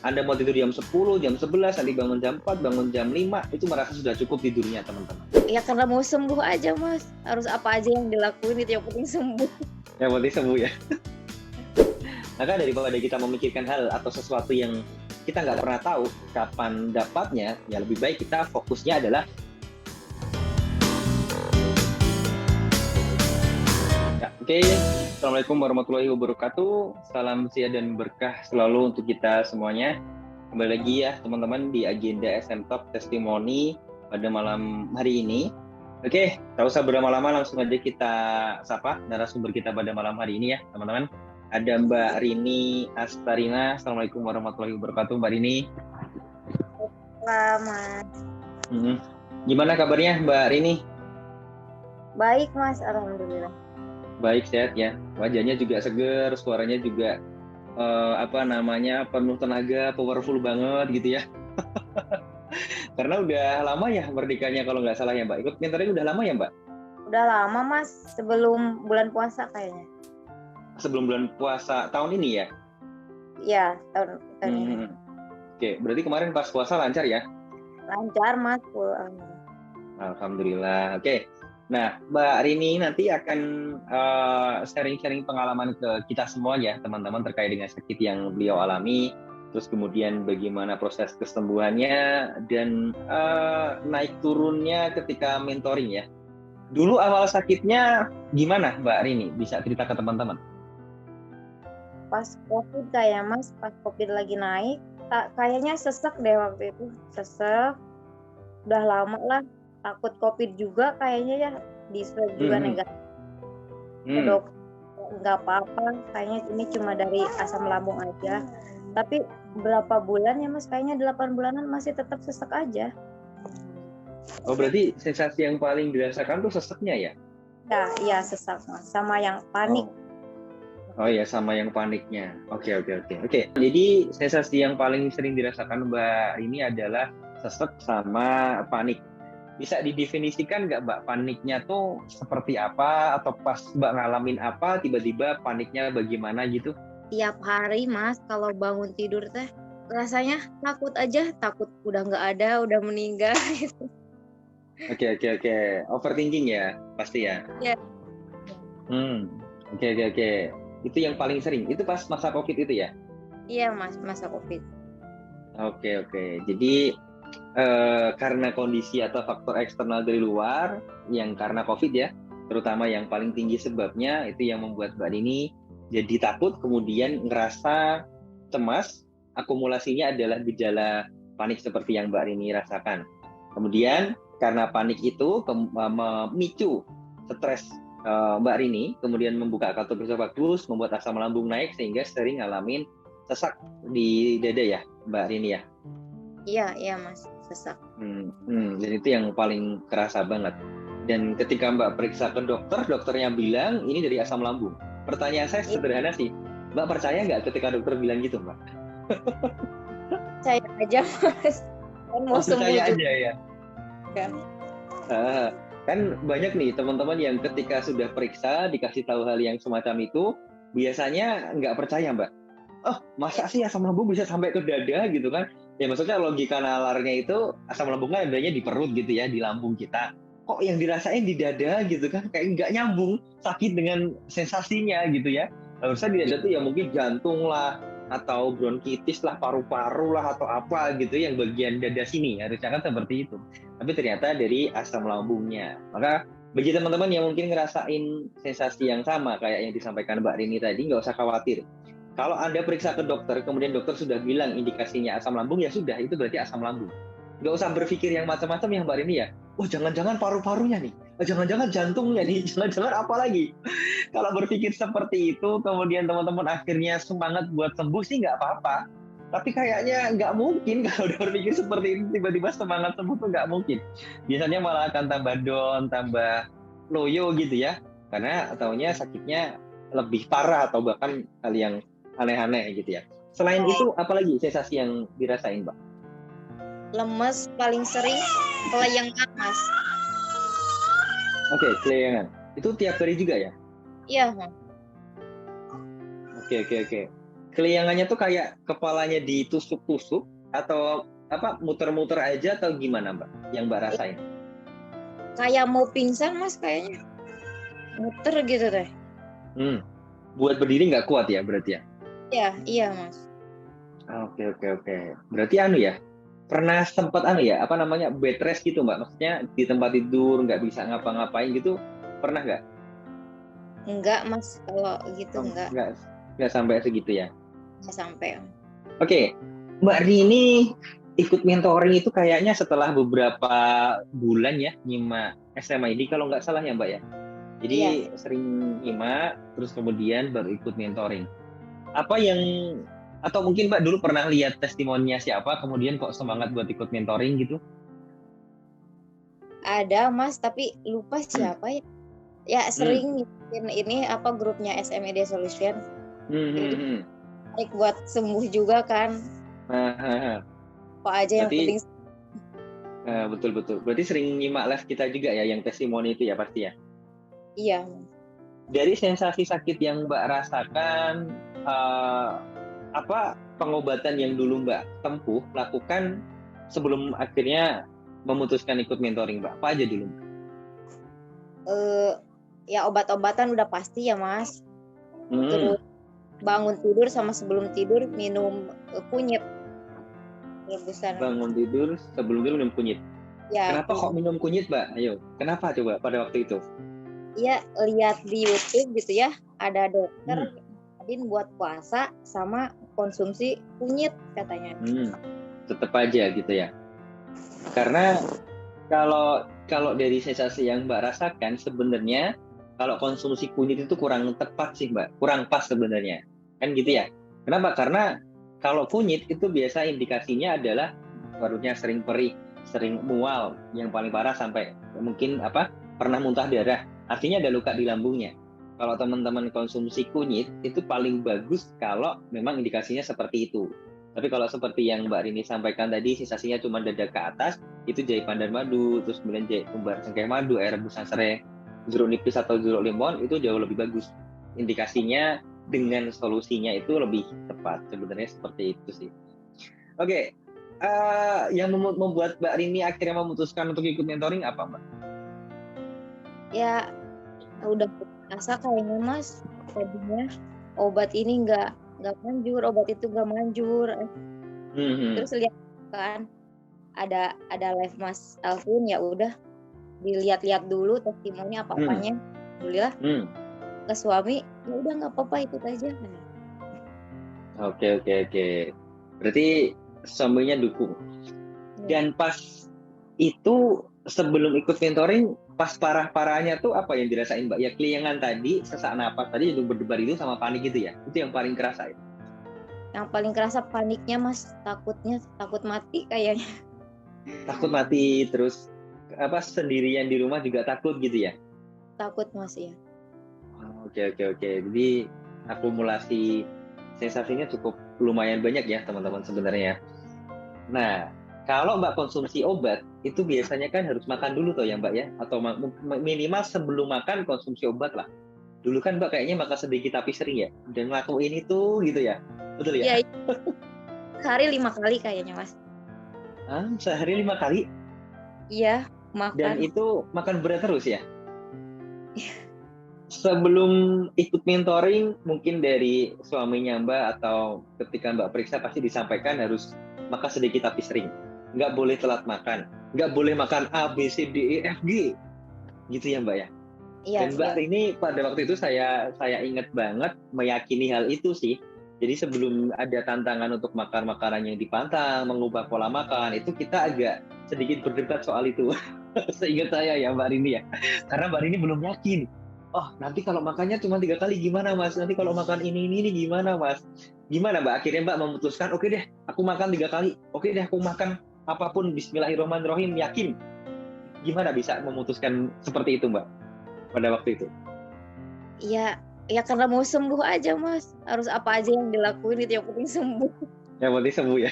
Anda mau tidur jam 10, jam 11, nanti bangun jam 4, bangun jam 5, itu merasa sudah cukup tidurnya, teman-teman. Ya karena mau sembuh aja, Mas. Harus apa aja yang dilakuin itu yang penting sembuh. Yang penting sembuh ya. Maka daripada kita memikirkan hal atau sesuatu yang kita nggak pernah tahu kapan dapatnya, ya lebih baik kita fokusnya adalah ya, oke. Assalamualaikum warahmatullahi wabarakatuh. Salam sehat dan berkah selalu untuk kita semuanya. Kembali lagi ya teman-teman di agenda SM Talk Testimoni pada malam hari ini. Oke, tak usah berlama-lama, langsung aja kita sapa narasumber kita pada malam hari ini ya teman-teman. Ada Mbak Rini Astarina. Assalamualaikum warahmatullahi wabarakatuh, Mbak Rini. Selamat. Gimana kabarnya Mbak Rini? Baik, Mas. Alhamdulillah. Baik, sehat ya. Wajahnya juga seger, suaranya juga penuh tenaga, powerful banget gitu ya. Karena udah lama ya merdekanya kalau nggak salah ya Mbak. Ikut mentoring udah lama ya Mbak? Udah lama, Mas. Sebelum bulan puasa kayaknya. Sebelum bulan puasa tahun ini ya? Iya, tahun ini. Oke, berarti kemarin pas puasa lancar ya? Lancar, Mas. Alhamdulillah. Oke. Nah, Mbak Rini nanti akan sharing-sharing pengalaman ke kita semua ya, teman-teman, terkait dengan sakit yang beliau alami, terus kemudian bagaimana proses kesembuhannya, dan naik turunnya ketika mentoring ya. Dulu awal sakitnya gimana Mbak Rini? Bisa cerita ke teman-teman? Pas COVID kayak Mas, pas COVID lagi naik, kayaknya sesek deh waktu itu. Sesek, udah lama lah. Takut COVID juga kayaknya ya, di swab juga negatif. Dok, nggak apa-apa, kayaknya ini cuma dari asam lambung aja. Tapi berapa bulan ya Mas, kayaknya 8 bulanan masih tetap sesek aja. Oh, berarti sensasi yang paling dirasakan tuh seseknya ya? Ya, iya sesak Mas, sama yang panik. Oh ya, sama yang paniknya. Oke. Jadi sensasi yang paling sering dirasakan Mbak ini adalah sesek sama panik. Bisa didefinisikan nggak Mbak, paniknya tuh seperti apa, atau pas Mbak ngalamin apa tiba-tiba paniknya bagaimana gitu? Tiap hari Mas kalau bangun tidur teh rasanya takut aja, takut udah nggak ada, udah meninggal gitu. Oke. Overthinking ya pasti ya? Iya. Oke. Itu yang paling sering, itu pas masa COVID itu ya? Iya Mas, masa COVID. Oke. Jadi karena kondisi atau faktor eksternal dari luar yang karena COVID ya, terutama yang paling tinggi sebabnya itu yang membuat Mbak Nini jadi takut, kemudian ngerasa cemas, akumulasinya adalah gejala panik seperti yang Mbak Nini rasakan. Kemudian karena panik itu memicu stres Mbak Rini, kemudian membuka kartu vagus, membuat asam lambung naik sehingga sering ngalamin sesak di dada ya Mbak Rini ya? Iya Mas, sesak. Dan itu yang paling kerasa banget. Dan ketika Mbak periksa ke dokter, dokternya bilang ini dari asam lambung. Pertanyaan saya sederhana sih, Mbak percaya nggak ketika dokter bilang gitu Mbak? Percaya aja Mas, kan mau sembuh percaya juga. Aja ya? Kan banyak nih teman-teman yang ketika sudah periksa dikasih tahu hal yang semacam itu, biasanya nggak percaya Mbak. Oh, masa sih asam lambung bisa sampai ke dada gitu kan? Ya maksudnya logika nalarnya itu asam lambungnya adanya di perut gitu ya, di lambung kita. Kok yang dirasain di dada gitu kan? Kayak nggak nyambung sakit dengan sensasinya gitu ya. Harusnya di dada tuh ya mungkin jantung lah, atau bronkitis lah, paru-paru lah, atau apa gitu yang bagian dada sini. Harusnya kan seperti itu. Tapi ternyata dari asam lambungnya. Maka bagi teman-teman yang mungkin ngerasain sensasi yang sama kayak yang disampaikan Mbak Rini tadi, nggak usah khawatir. Kalau Anda periksa ke dokter, kemudian dokter sudah bilang indikasinya asam lambung, ya sudah, itu berarti asam lambung. Nggak usah berpikir yang macam-macam ya Mbak Rini ya. Oh, jangan-jangan paru-parunya nih. Oh, jangan-jangan jantungnya nih. Jangan-jangan apa lagi. Kalau berpikir seperti itu, kemudian teman-teman akhirnya semangat buat sembuh sih nggak apa-apa. Tapi kayaknya nggak mungkin kalau udah berpikir seperti itu, tiba-tiba semangat sembuh tuh nggak mungkin. Biasanya malah akan tambah down, tambah loyo gitu ya. Karena taunya sakitnya lebih parah atau bahkan hal yang aneh-aneh gitu ya. Selain itu, apalagi sensasi yang dirasain, Mbak? Lemes paling sering, kelayangan Mas. Oke, kelayangan. Itu tiap hari juga ya? Iya Mas. Oke. Keliangannya tuh kayak kepalanya ditusuk-tusuk atau apa muter-muter aja atau gimana Mbak? Yang Mbak rasain? Kayak mau pingsan Mas kayaknya. Muter gitu deh. Hmm. Buat berdiri nggak kuat ya berarti ya? Iya, iya Mas. Oke oke oke. Berarti anu ya? Pernah sempat anu ya? Apa namanya bed rest gitu Mbak? Maksudnya di tempat tidur nggak bisa ngapa-ngapain gitu? Pernah nggak? Enggak Mas, kalau gitu Oh, enggak nggak sampai segitu ya? sampai. Oke, Mbak Rini ikut mentoring itu kayaknya setelah beberapa bulan ya nyimak SMA ini kalau nggak salah ya Mbak ya. Jadi Iya. sering nyimak terus kemudian baru ikut mentoring. Apa yang atau mungkin Mbak dulu pernah lihat testimoninya siapa kemudian kok semangat buat ikut mentoring gitu? Ada Mas, tapi lupa Hmm. siapa ya. Ya Hmm. sering ngikutin ini apa grupnya SMED Solution. Hmm. Hmm. Jadi Hmm. baik buat sembuh juga kan. Nah, Apa aja yang berarti penting. betul-betul. Berarti sering nyimak les kita juga ya yang testimoni itu ya pasti ya. Iya. Dari sensasi sakit yang Mbak rasakan, eh, apa pengobatan yang dulu Mbak tempuh lakukan sebelum akhirnya memutuskan ikut mentoring Mbak? Apa aja dulu Mbak? Ya obat-obatan udah pasti ya Mas. Hmm, Terus bangun tidur sama sebelum tidur minum kunyit rebusan. bangun tidur sebelum tidur minum kunyit. Ya, Kenapa kok minum kunyit Mbak? Ayo, kenapa coba pada waktu itu? ya lihat di YouTube gitu ya, ada Hmm, dokter ngarahin buat puasa sama konsumsi kunyit katanya. tetap aja gitu ya. Karena kalau kalau dari sensasi yang Mbak rasakan sebenarnya kalau konsumsi kunyit itu kurang tepat sih Mbak, kurang pas sebenarnya. Kan gitu Ya, ya. Kenapa? Karena kalau kunyit itu biasa indikasinya adalah perutnya sering perih, sering mual, yang paling parah sampai mungkin apa? Pernah muntah darah. Artinya ada luka di lambungnya. Kalau teman-teman konsumsi kunyit itu paling bagus kalau memang indikasinya seperti itu. Tapi kalau seperti yang Mbak Rini sampaikan tadi, sensasinya cuma dada ke atas, itu jahe pandan madu, terus kemudian jahe kembar cengkeh madu, air rebusan serai, jeruk nipis atau jeruk limon, itu jauh lebih bagus. Indikasinya dengan solusinya itu lebih tepat. Sebenarnya seperti itu sih. Oke, yang membuat Mbak Rini akhirnya memutuskan untuk ikut mentoring apa Mbak? ya udah rasa kayaknya Mas tadinya obat ini nggak manjur, obat itu nggak manjur. Hmm. Terus lihat kan ada live Mas Alvin, ya udah dilihat-lihat dulu testimoni Hmm. apa-apanya. Alhamdulillah Hmm. ke suami, ya udah nggak apa-apa ikut aja. Oke, oke, oke. Berarti suaminya dukung. Ya. Dan pas itu sebelum ikut mentoring, pas parah-parahnya tuh apa yang dirasain Mbak? Ya keliengan tadi, sesak napas tadi, jantung berdebar itu sama panik gitu ya? Itu yang paling kerasa ya? Yang paling kerasa paniknya Mas, takut mati kayaknya. Takut mati, terus apa sendirian di rumah juga takut gitu ya? Takut Mas ya. Oke, oke, oke. Jadi akumulasi sensasinya cukup lumayan banyak ya teman-teman sebenarnya. Nah, kalau Mbak konsumsi obat, itu biasanya kan harus makan dulu tuh ya Mbak ya? Atau minimal sebelum makan konsumsi obat lah. Dulu kan Mbak kayaknya makan sedikit tapi sering ya? Dan ngelakuin itu gitu ya? Betul ya? Iya, sehari 5 kali kayaknya Mas. Sehari 5 kali? Iya, Dan makan. itu makan berat terus ya? Sebelum ikut mentoring, mungkin dari suaminya Mbak atau ketika Mbak periksa pasti disampaikan harus makan sedikit tapi sering. Nggak boleh telat makan. Nggak boleh makan A, B, C, D, E, F, G. Gitu ya Mbak ya? Iya, Dan Mbak iya. ini pada waktu itu saya ingat banget meyakini hal itu sih. Jadi sebelum ada tantangan untuk makan makanan yang dipantang, mengubah pola makan, itu kita agak sedikit berdebat soal itu. Seingat saya ya Mbak Rini ya. Karena Mbak Rini belum yakin. Oh, nanti kalau makannya cuma 3 kali gimana Mas? Nanti kalau makan ini gimana Mas? Gimana Mbak? Akhirnya Mbak memutuskan, oke deh, aku makan 3 kali. Oke deh, aku makan apapun. Bismillahirrahmanirrahim. Yakin. Gimana bisa memutuskan seperti itu Mbak? Pada waktu itu. Iya, ya karena mau sembuh aja Mas. Harus apa aja yang dilakuin itu yang penting sembuh. Yang penting sembuh ya.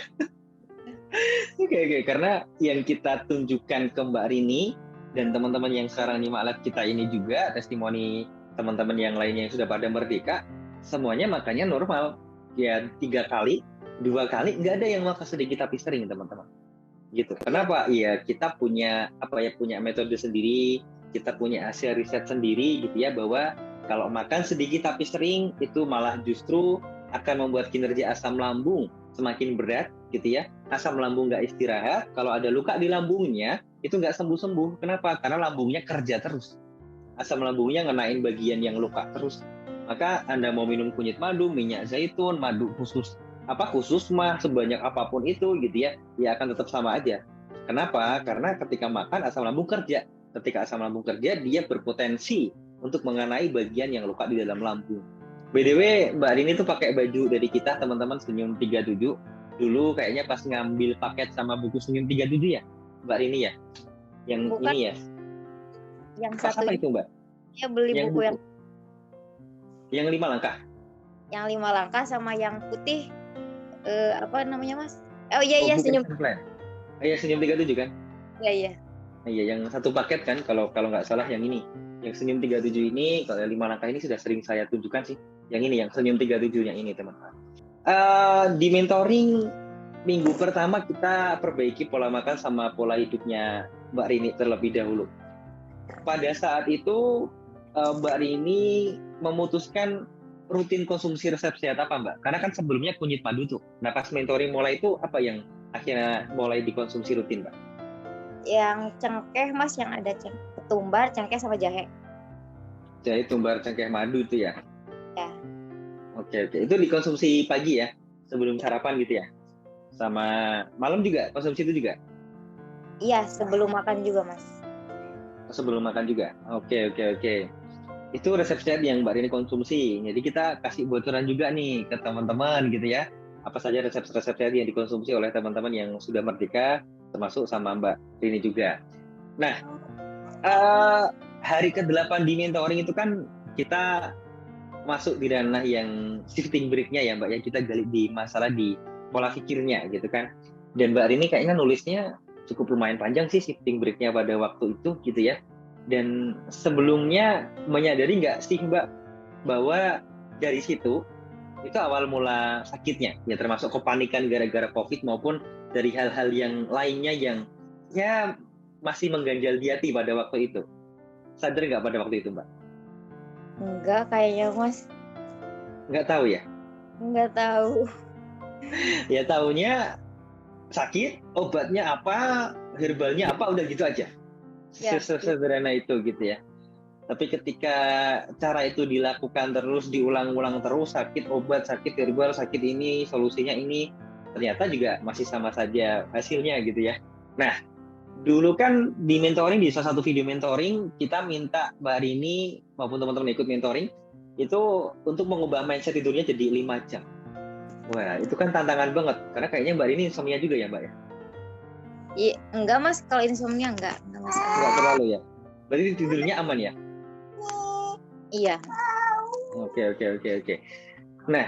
Oke, oke. Karena yang kita tunjukkan ke Mbak Rini dan teman-teman yang sekarang nyimak live kita ini juga testimoni teman-teman yang lainnya yang sudah pada merdeka, semuanya makannya normal. ya 3 kali, 2 kali nggak ada yang makan sedikit tapi sering teman-teman. Gitu. Kenapa? Iya, kita punya punya metode sendiri, kita punya hasil riset sendiri gitu ya, bahwa kalau makan sedikit tapi sering itu malah justru akan membuat kinerja asam lambung semakin berat gitu ya. Asam lambung nggak istirahat, kalau ada luka di lambungnya itu nggak sembuh-sembuh. Kenapa? Karena lambungnya kerja terus. Asam lambungnya ngenain bagian yang luka terus. Maka Anda mau minum kunyit madu, minyak zaitun, madu khusus mah sebanyak apapun itu gitu ya, ya akan tetap sama aja. Kenapa? Karena ketika makan asam lambung kerja. Ketika asam lambung kerja, dia berpotensi untuk mengenai bagian yang luka di dalam lambung. BTW, Mbak Rini tuh pakai baju dari kita teman-teman Senyum 37. Dulu kayaknya pas ngambil paket sama buku Senyum 37 ya, Mbak Rini ya? Yang Bukan, ini ya? yang Pas satu apa itu Mbak? dia beli Yang buku yang 5 langkah. yang 5 langkah sama yang putih, apa namanya Mas? Oh iya Oh, iya, bukan senyum. Plan. Iya, Senyum 37 kan? Iya iya. Iya, yang satu paket kan, kalau nggak salah yang ini. Yang Senyum 37 ini, kalau 5 langkah ini sudah sering saya tunjukkan sih. Yang ini, yang Senyum 37 yang ini, teman-teman. Di mentoring minggu pertama kita perbaiki pola makan sama pola hidupnya Mbak Rini terlebih dahulu. Pada saat itu Mbak Rini memutuskan rutin konsumsi resep sehat apa Mbak? Karena kan sebelumnya kunyit madu tuh. Nah pas mentoring mulai itu apa yang akhirnya mulai dikonsumsi rutin Mbak? Yang cengkeh Mas, yang ada ketumbar, cengkeh sama jahe. Jahe, tumbar, cengkeh, madu itu ya? Ya. Oke. Itu dikonsumsi pagi ya? Sebelum sarapan gitu ya? Sama malam juga konsumsi itu juga? Iya, sebelum makan juga Mas. Sebelum makan juga? Oke. Itu resep sehat yang Mbak Rini konsumsi. Jadi kita kasih bocoran juga nih ke teman-teman gitu ya. Apa saja resep-resep sehat yang dikonsumsi oleh teman-teman yang sudah merdeka, termasuk sama Mbak Rini juga. Nah, hari ke-8 di mentoring itu kan kita masuk di ranah yang shifting break-nya ya Mbak, yang kita gali di masalah di pola pikirnya gitu kan. Dan Mbak Rini kayaknya nulisnya cukup lumayan panjang sih shifting break-nya pada waktu itu gitu ya. Dan sebelumnya menyadari nggak sih Mbak bahwa dari situ itu awal mula sakitnya ya, termasuk kepanikan gara-gara COVID maupun dari hal-hal yang lainnya yang ya masih mengganjal di hati pada waktu itu. Sadar nggak pada waktu itu Mbak? Enggak kayaknya Mas. Nggak tahu ya? Enggak tahu. Ya tahunya sakit, obatnya apa, herbalnya apa, udah gitu aja. Ya. Sesederhana itu gitu ya. Tapi ketika cara itu dilakukan terus, diulang-ulang terus, sakit obat, sakit herbal, sakit ini, solusinya ini, ternyata juga masih sama saja hasilnya gitu ya. Nah, dulu kan di mentoring, di salah satu video mentoring, kita minta Mbak Rini maupun teman-teman ikut mentoring, itu untuk mengubah mindset tidurnya jadi 5 jam. Wah, itu kan tantangan banget. Karena kayaknya Mbak Rini insomnia juga ya Mbak ya? Iya, enggak Mas, kalau insomnia enggak Mas. Enggak terlalu ya? Berarti tidurnya aman ya? Iya. Oke. Nah,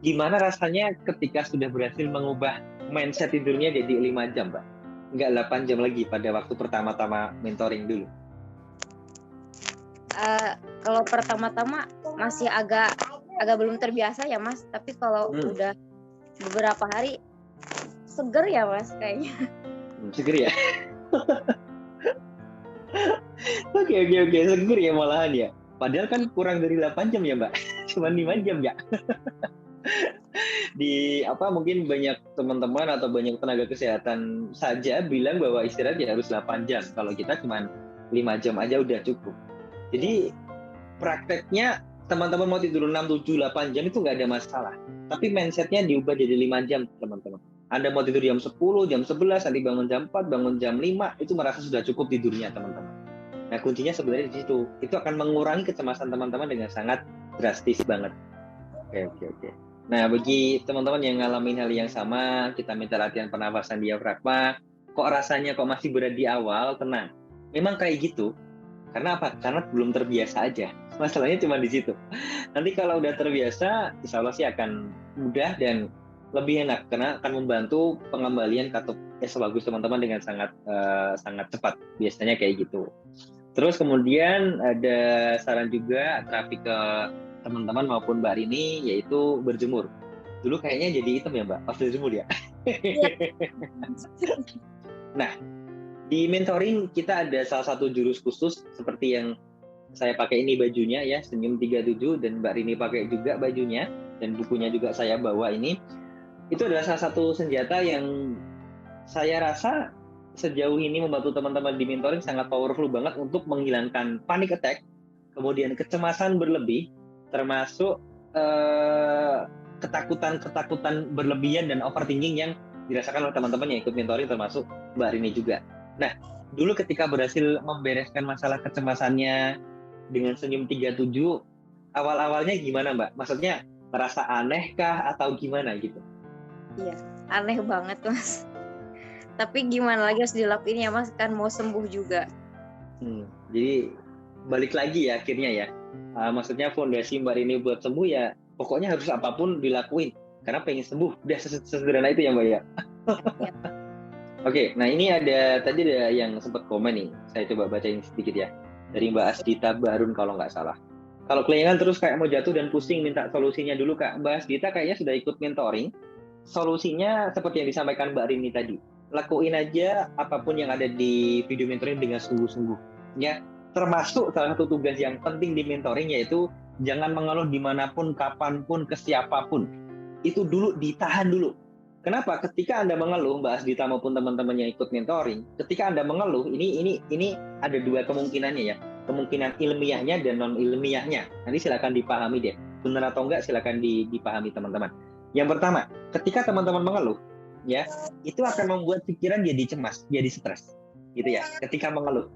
gimana rasanya ketika sudah berhasil mengubah mindset tidurnya jadi 5 jam, Mbak? Enggak 8 jam lagi pada waktu pertama-tama mentoring dulu. Kalau pertama-tama masih agak belum terbiasa ya Mas, tapi kalau udah beberapa hari seger ya Mas kayaknya. Seger ya? Oke, seger ya malahan ya. Padahal kan kurang dari 8 jam ya Mbak, cuma 5 jam ya. Mungkin banyak teman-teman atau banyak tenaga kesehatan saja bilang bahwa istirahat ya harus 8 jam. Kalau kita cuma 5 jam aja udah cukup. Jadi prakteknya teman-teman mau tidur 6, 7, 8 jam itu nggak ada masalah. Tapi mindsetnya diubah jadi 5 jam teman-teman. Anda mau tidur jam 10, jam 11, nanti bangun jam 4, bangun jam 5, itu merasa sudah cukup tidurnya teman-teman. Nah kuncinya sebenarnya di situ. Itu akan mengurangi kecemasan teman-teman dengan sangat drastis banget. Oke. Nah bagi teman-teman yang ngalamin hal yang sama, kita minta latihan pernafasan diafragma. Kok rasanya kok masih berat di awal, tenang. Memang kayak gitu. Karena apa? Karena belum terbiasa aja. Masalahnya cuma di situ. Nanti kalau udah terbiasa, insya Allah sih akan mudah dan lebih enak karena akan membantu pengembalian kartu bagus teman-teman dengan sangat cepat. Biasanya kayak gitu. Terus kemudian ada saran juga terapi ke teman-teman maupun Mbak Rini, yaitu berjemur. Dulu kayaknya jadi hitam ya Mbak, pas dijemur ya. Iya. Nah, di mentoring kita ada salah satu jurus khusus seperti yang saya pakai ini bajunya ya, Senyum 37, dan Mbak Rini pakai juga bajunya, dan bukunya juga saya bawa ini. Itu adalah salah satu senjata yang saya rasa sejauh ini membantu teman-teman di mentoring sangat powerful banget untuk menghilangkan panic attack, kemudian kecemasan berlebih, termasuk ketakutan berlebihan dan overthinking yang dirasakan oleh teman-teman yang ikut mentoring, termasuk Mbak Rini juga. Nah, dulu ketika berhasil membereskan masalah kecemasannya dengan Senyum 37, awal-awalnya gimana Mbak? Maksudnya merasa aneh kah atau gimana gitu? Iya, aneh banget Mas. Tapi gimana lagi, harus dilakuin ya Mas, kan mau sembuh juga. Jadi balik lagi ya akhirnya ya. Maksudnya fondasi Mbak Rini buat sembuh ya pokoknya harus apapun dilakuin karena pengen sembuh. Udah sesederhana itu ya Mbak ya. Ya. Oke, nah ini tadi ada yang sempat komen nih. Saya coba bacain sedikit ya. Dari Mbak Asdita Barun kalau nggak salah. Kalau kelayangan terus kayak mau jatuh dan pusing, minta solusinya dulu Kak. Mbak Asdita kayaknya sudah ikut mentoring. Solusinya seperti yang disampaikan Mbak Rini tadi. Lakuin aja apapun yang ada di video mentoring dengan sungguh-sungguh. Ya, termasuk salah satu tugas yang penting di mentoring yaitu jangan mengeluh dimanapun, kapanpun, ke siapapun. Itu dulu ditahan dulu. Kenapa? Ketika Anda mengeluh, Mbak Asdita maupun teman-teman yang ikut mentoring, ketika Anda mengeluh, ini ada dua kemungkinannya ya. Kemungkinan ilmiahnya dan non ilmiahnya. Nanti silakan dipahami deh. Benar atau enggak silakan dipahami teman-teman. Yang pertama, ketika teman-teman mengeluh, ya, itu akan membuat pikiran jadi cemas, jadi stres. Gitu ya. Ketika mengeluh,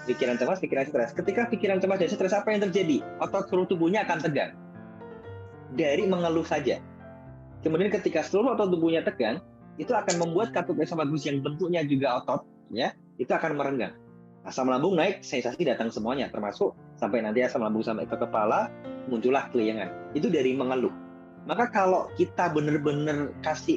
pikiran cemas, pikiran stres. Ketika pikiran cemas dan stres, apa yang terjadi? Otot seluruh tubuhnya akan tegang. Dari mengeluh saja. Kemudian ketika seluruh otot tubuhnya tegang, itu akan membuat katup esofagus yang bentuknya juga otot, ya, itu akan merenggang. Asam lambung naik, sensasi datang semuanya, termasuk sampai nanti asam lambung sampai ke kepala, muncullah kelayangan. Itu dari mengeluh. Maka kalau kita benar-benar kasih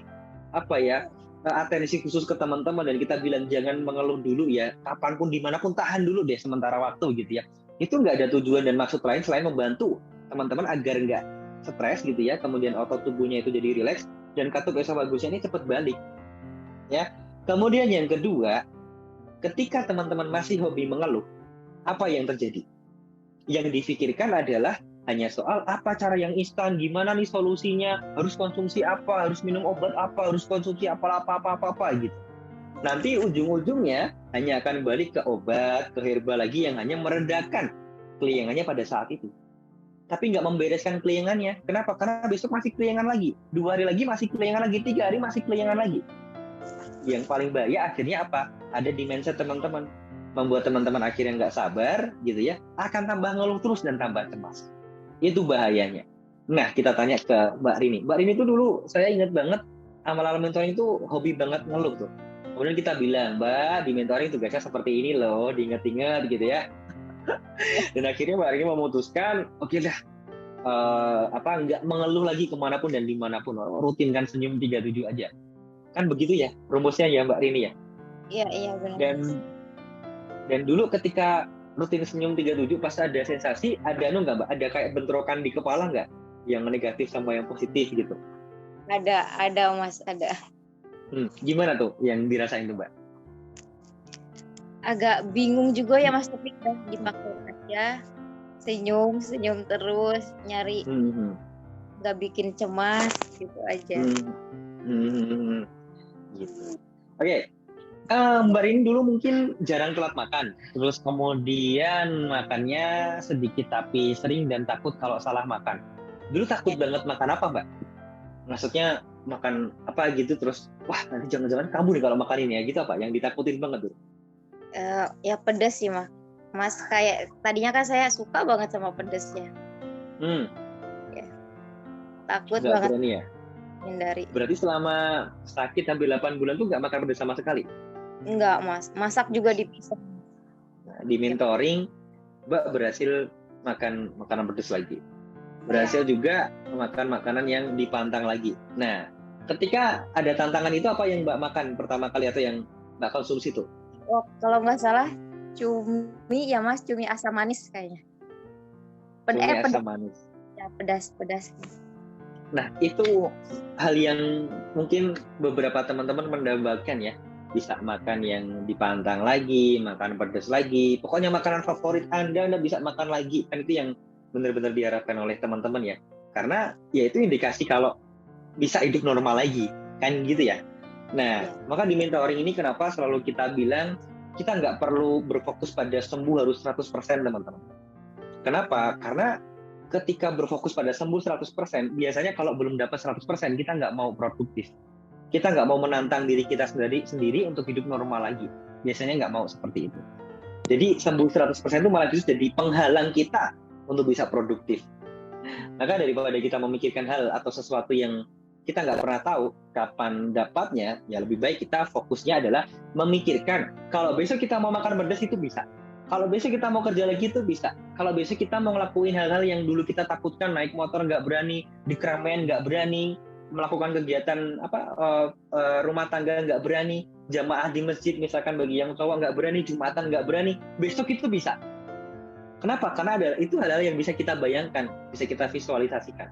atensi khusus ke teman-teman dan kita bilang jangan mengeluh dulu ya, kapanpun dimanapun tahan dulu deh sementara waktu gitu ya. Itu nggak ada tujuan dan maksud lain selain membantu teman-teman agar nggak stres gitu ya, kemudian otot tubuhnya itu jadi rileks dan katup esofagusnya ini cepat balik ya. Kemudian yang kedua, ketika teman-teman masih hobi mengeluh, apa yang terjadi? Yang difikirkan adalah hanya soal apa cara yang instan, gimana nih solusinya, harus konsumsi apa, harus minum obat apa, harus konsumsi apa gitu. Nanti ujung-ujungnya hanya akan balik ke obat, ke herbal lagi yang hanya meredakan kelayangannya pada saat itu. Tapi nggak membereskan kelayangannya. Kenapa? Karena besok masih kelayangan lagi. 2 hari lagi masih kelayangan lagi. 3 hari masih kelayangan lagi. Yang paling bahaya akhirnya apa? Ada di mindset teman-teman. Membuat teman-teman akhirnya nggak sabar, gitu ya. Akan tambah ngeluh terus dan tambah cemas. Itu bahayanya. Nah, kita tanya ke Mbak Rini. Mbak Rini itu dulu, saya ingat banget, amal-amal mentoring itu hobi banget ngeluh tuh. Kemudian kita bilang, Mbak, di mentoring tugasnya seperti ini loh, diingat-ingat gitu ya. Dan akhirnya Mbak Rini memutuskan, oke dah, nggak mengeluh lagi kemanapun dan dimanapun, rutinkan Senyum 37 aja. Kan begitu ya rumusnya ya Mbak Rini ya? Iya benar. Dan dulu ketika rutin Senyum 37 pas ada sensasi, ada nggak Mbak? Ada kayak bentrokan di kepala nggak? Yang negatif sama yang positif gitu? Ada Mas, ada. Gimana tuh yang dirasain tuh Mbak? Agak bingung juga ya Mas, tapi udah dipakai aja. Senyum terus, nyari nggak bikin cemas gitu aja. Gitu. Oke. Mbak Rini dulu mungkin jarang telat makan, terus kemudian makannya sedikit tapi sering dan takut kalau salah makan. Dulu takut banget makan apa Mbak? Maksudnya makan apa gitu terus, wah nanti jangan-jangan kamu nih kalau makan ini ya gitu, apa yang ditakutin banget tuh? Ya pedas sih Mas, kayak tadinya kan saya suka banget sama pedasnya. Ya, takut nggak banget berani ya? hindari. Berarti selama sakit hampir 8 bulan tuh nggak makan pedas sama sekali? Enggak Mas, masak juga dipisah. Nah, di mentoring Mbak berhasil makan makanan pedas lagi, berhasil juga makan makanan yang dipantang lagi. Nah, ketika ada tantangan itu apa yang Mbak makan pertama kali atau yang Mbak konsumsi tuh? Oh, kalau nggak salah cumi ya Mas, cumi asam manis kayaknya. Cumi asam manis. Ya pedas. Nah, itu hal yang mungkin beberapa teman-teman mendambakan ya. Bisa makan yang dipantang lagi, makan pedas lagi. Pokoknya makanan favorit Anda bisa makan lagi. Kan itu yang benar-benar diharapkan oleh teman-teman ya. Karena ya itu indikasi kalau bisa hidup normal lagi. Kan gitu ya. Nah, maka di mentoring ini kenapa selalu kita bilang kita nggak perlu berfokus pada sembuh harus 100% teman-teman. Kenapa? Karena ketika berfokus pada sembuh 100%, biasanya kalau belum dapat 100%, kita nggak mau produktif. Kita nggak mau menantang diri kita sendiri untuk hidup normal lagi. Biasanya nggak mau seperti itu. Jadi sembuh 100% itu malah justru jadi penghalang kita untuk bisa produktif. Maka daripada kita memikirkan hal atau sesuatu yang kita nggak pernah tahu kapan dapatnya, ya lebih baik kita fokusnya adalah memikirkan kalau besok kita mau makan pedas itu bisa. Kalau besok kita mau kerja lagi itu bisa. Kalau besok kita mau ngelakuin hal-hal yang dulu kita takutkan, naik motor nggak berani, di keramaian nggak berani, melakukan kegiatan rumah tangga nggak berani, jamaah di masjid misalkan bagi yang cowok nggak berani, jumatan nggak berani, besok itu bisa. Kenapa? Karena itu hal-hal yang bisa kita bayangkan, bisa kita visualisasikan,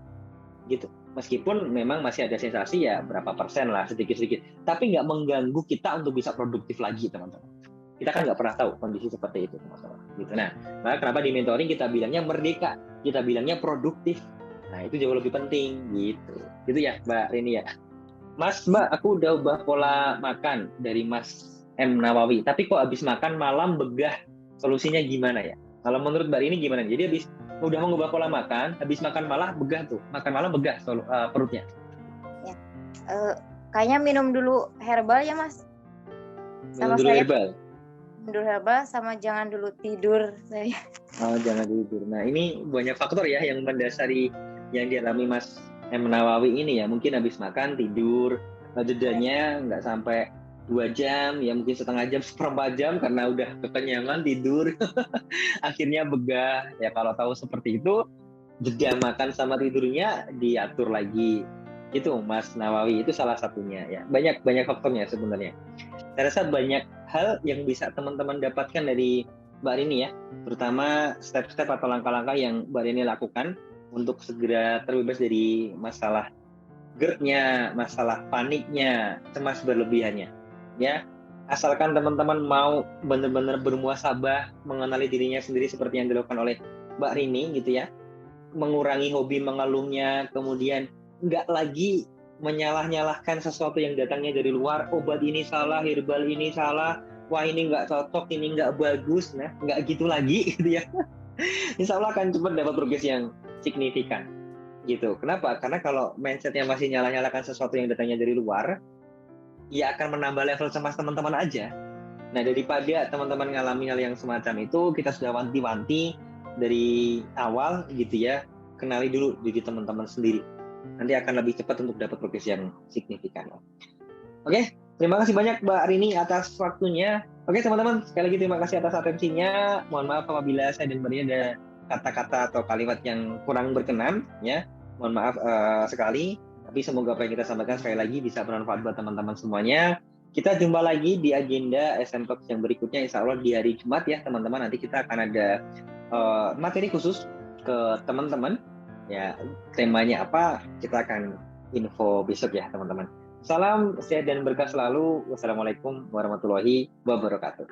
gitu. Meskipun memang masih ada sensasi ya berapa persen lah, sedikit-sedikit, tapi nggak mengganggu kita untuk bisa produktif lagi, teman-teman. Kita kan nggak pernah tahu kondisi seperti itu, teman-teman. Gitu. Nah, maka kenapa di mentoring kita bilangnya merdeka, kita bilangnya produktif. Nah, itu jauh lebih penting, gitu. Gitu ya, Mbak Rini ya. Mbak, aku udah ubah pola makan dari Mas M. Nawawi, tapi kok habis makan malam begah, solusinya gimana ya? Kalau menurut Mbak Rini gimana? Jadi habis udah mengubah pola makan, habis makan malah begah tuh, makan malam begah perutnya. Ya. Kayaknya minum dulu herbal ya Mas. Minum dulu herbal. Minum dulu herbal sama jangan dulu tidur saya. Oh, jangan tidur. Nah, ini banyak faktor ya yang mendasari yang dialami Mas M. Nawawi ini ya. Mungkin habis makan tidur, jedanya nggak sampai 2 jam, ya mungkin setengah jam, seperempat jam karena udah kekenyangan tidur. Akhirnya begah. Ya kalau tahu seperti itu, jeda makan sama tidurnya diatur lagi. Itu Mas Nawawi, itu salah satunya ya. Banyak faktornya sebenarnya. Saya rasa banyak hal yang bisa teman-teman dapatkan dari Mbak Rini ya, terutama step-step atau langkah-langkah yang Mbak Rini lakukan untuk segera terbebas dari masalah GERD-nya, masalah paniknya, cemas berlebihannya. Ya, asalkan teman-teman mau benar-benar bermuasabah, mengenali dirinya sendiri seperti yang dilakukan oleh Mbak Rini gitu ya, mengurangi hobi mengeluhnya, kemudian nggak lagi menyalah-nyalahkan sesuatu yang datangnya dari luar, obat ini salah, herbal ini salah, wah ini nggak cocok, ini nggak bagus, nah nggak gitu lagi gitu ya. Insya Allah akan cepat dapat progres yang signifikan gitu. Kenapa? Karena kalau mindsetnya masih nyalah-nyalahkan sesuatu yang datangnya dari luar, ya akan menambah level cemas teman-teman aja. Nah, daripada teman-teman ngalami hal yang semacam itu, kita sudah wanti-wanti dari awal gitu ya, kenali dulu diri teman-teman sendiri. Nanti akan lebih cepat untuk dapat progres yang signifikan. Oke, terima kasih banyak Mbak Rini atas waktunya. Oke teman-teman, sekali lagi terima kasih atas atensinya. Mohon maaf apabila saya dan Mbak Rini ada kata-kata atau kalimat yang kurang berkenan, ya. Mohon maaf sekali. Tapi semoga apa yang kita sampaikan sekali lagi bisa bermanfaat buat teman-teman semuanya. Kita jumpa lagi di agenda SM Talks yang berikutnya, insya Allah di hari Jumat ya teman-teman. Nanti kita akan ada materi khusus ke teman-teman. Ya, temanya apa? Kita akan info besok ya teman-teman. Salam sehat dan berkah selalu. Wassalamualaikum warahmatullahi wabarakatuh.